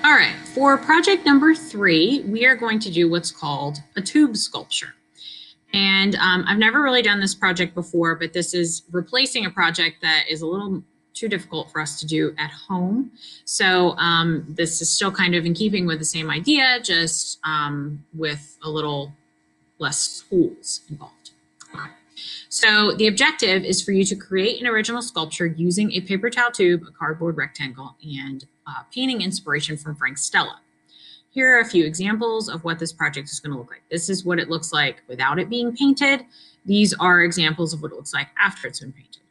All right, for project number 3, we are going to do what's called a tube sculpture. And I've never really done this project before, but this is replacing a project that is a little too difficult for us to do at home. So this is still kind of in keeping with the same idea, just with a little less tools involved. Okay. So the objective is for you to create an original sculpture using a paper towel tube, a cardboard rectangle, and painting inspiration from Frank Stella. Here are a few examples of what this project is going to look like. This is what it looks like without it being painted. These are examples of what it looks like after it's been painted.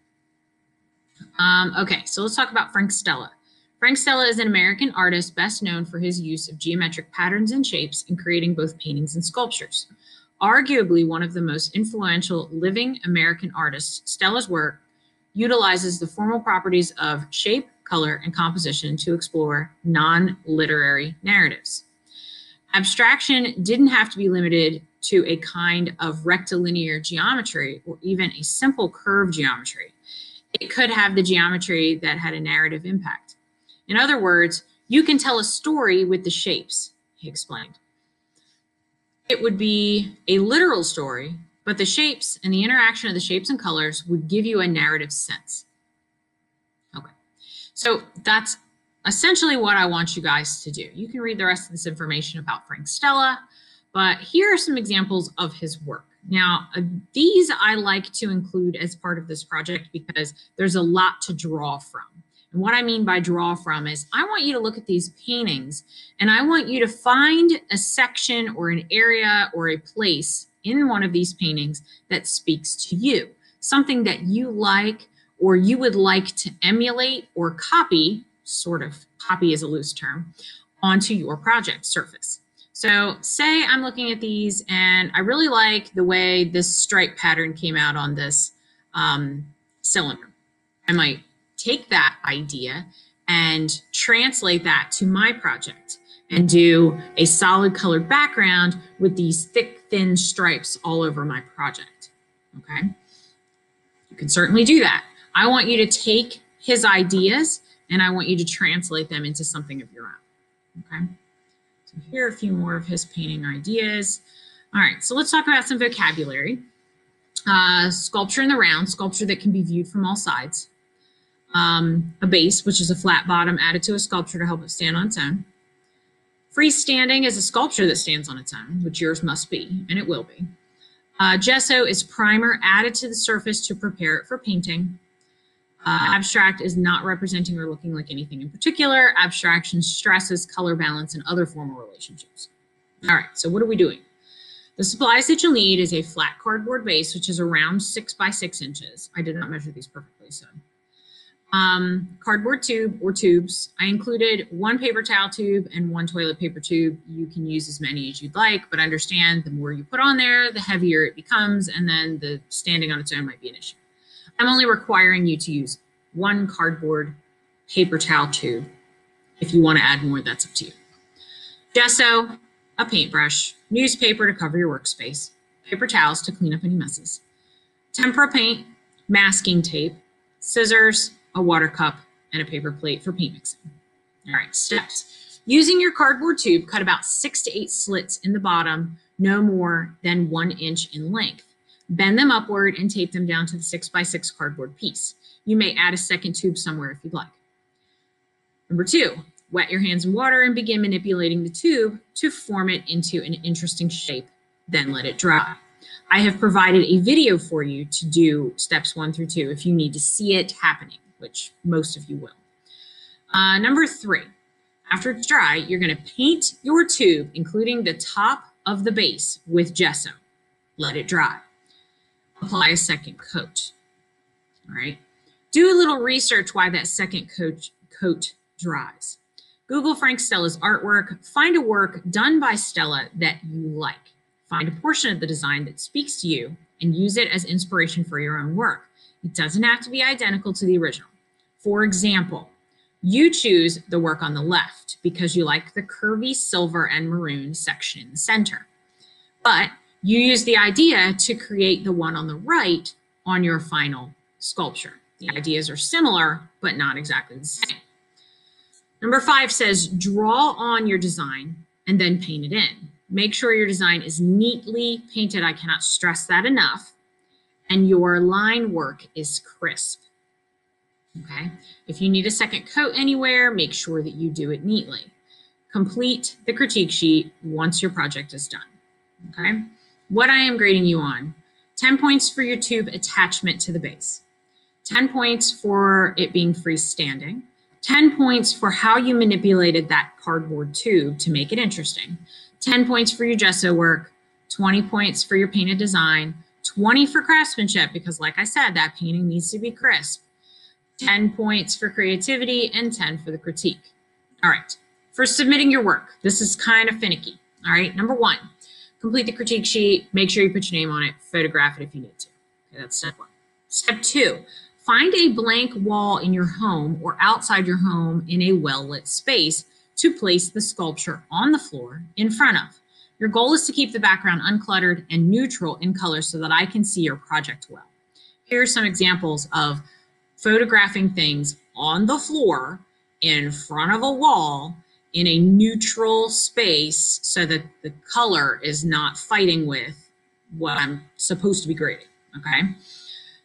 Okay, so let's talk about Frank Stella. Frank Stella is an American artist best known for his use of geometric patterns and shapes in creating both paintings and sculptures. Arguably one of the most influential living American artists, Stella's work utilizes the formal properties of shape, color, and composition to explore non-literary narratives. Abstraction didn't have to be limited to a kind of rectilinear geometry or even a simple curve geometry. It could have the geometry that had a narrative impact. In other words, you can tell a story with the shapes, he explained. It would be a literal story, but the shapes and the interaction of the shapes and colors would give you a narrative sense. Okay, so that's essentially what I want you guys to do. You can read the rest of this information about Frank Stella, but here are some examples of his work. Now, these I like to include as part of this project because there's a lot to draw from. And what I mean by draw from is I want you to look at these paintings and I want you to find a section or an area or a place in one of these paintings that speaks to you, something that you like or you would like to emulate or copy, sort of copy is a loose term, onto your project surface. So say I'm looking at these and I really like the way this stripe pattern came out on this cylinder. I might take that idea and translate that to my project and do a solid colored background with these thick, thin stripes all over my project, okay? You can certainly do that. I want you to take his ideas and I want you to translate them into something of your own, okay? So here are a few more of his painting ideas. All right, so let's talk about some vocabulary. Sculpture in the round, sculpture that can be viewed from all sides. A base, which is a flat bottom added to a sculpture to help it stand on its own. Freestanding is a sculpture that stands on its own, which yours must be, and it will be. Gesso is primer added to the surface to prepare it for painting. Abstract is not representing or looking like anything in particular. Abstraction stresses color balance and other formal relationships. All right, so what are we doing? The supplies that you'll need is a flat cardboard base, which is around 6 by 6 inches. I did not measure these perfectly, so. Cardboard tube or tubes. I included 1 paper towel tube and 1 toilet paper tube. You can use as many as you'd like, but understand the more you put on there, the heavier it becomes, and then the standing on its own might be an issue. I'm only requiring you to use 1 cardboard paper towel tube. If you want to add more, that's up to you. Gesso, a paintbrush, newspaper to cover your workspace, paper towels to clean up any messes, tempera paint, masking tape, scissors, a water cup, and a paper plate for paint mixing. All right, steps. Using your cardboard tube, cut about 6 to 8 slits in the bottom, no more than 1 inch in length. Bend them upward and tape them down to the 6 by 6 cardboard piece. You may add a second tube somewhere if you'd like. Number 2, wet your hands in water and begin manipulating the tube to form it into an interesting shape, then let it dry. I have provided a video for you to do steps 1 through 2 if you need to see it happening, which most of you will. Number 3, after it's dry, you're going to paint your tube, including the top of the base, with gesso. Let it dry. Apply a second coat. All right. Do a little research why that second coat dries. Google Frank Stella's artwork. Find a work done by Stella that you like. Find a portion of the design that speaks to you and use it as inspiration for your own work. It doesn't have to be identical to the original. For example, you choose the work on the left because you like the curvy silver and maroon section in the center. But you use the idea to create the one on the right on your final sculpture. The ideas are similar, but not exactly the same. Number 5 says draw on your design and then paint it in. Make sure your design is neatly painted. I cannot stress that enough. And your line work is crisp. Okay. If you need a second coat anywhere, make sure that you do it neatly. Complete the critique sheet once your project is done. Okay. What I am grading you on: 10 points for your tube attachment to the base, 10 points for it being freestanding, 10 points for how you manipulated that cardboard tube to make it interesting, 10 points for your gesso work, 20 points for your painted design, 20 for craftsmanship, because like I said, that painting needs to be crisp, 10 points for creativity, and 10 for the critique. All right, for submitting your work, this is kind of finicky. All right, number 1, complete the critique sheet, make sure you put your name on it, photograph it if you need to. Okay, that's step 1. Step 2, find a blank wall in your home or outside your home in a well-lit space to place the sculpture on the floor in front of. Your goal is to keep the background uncluttered and neutral in color so that I can see your project well. Here are some examples of photographing things on the floor in front of a wall in a neutral space so that the color is not fighting with what I'm supposed to be grading, okay?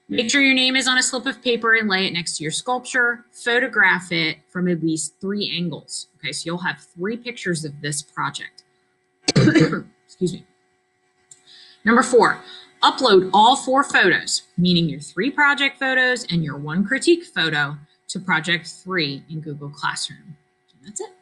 Make sure your name is on a slip of paper and lay it next to your sculpture. Photograph it from at least 3 angles, okay? So you'll have 3 pictures of this project. Excuse me. Number 4, upload all 4 photos, meaning your 3 project photos and your 1 critique photo, to project 3 in Google Classroom. And that's it.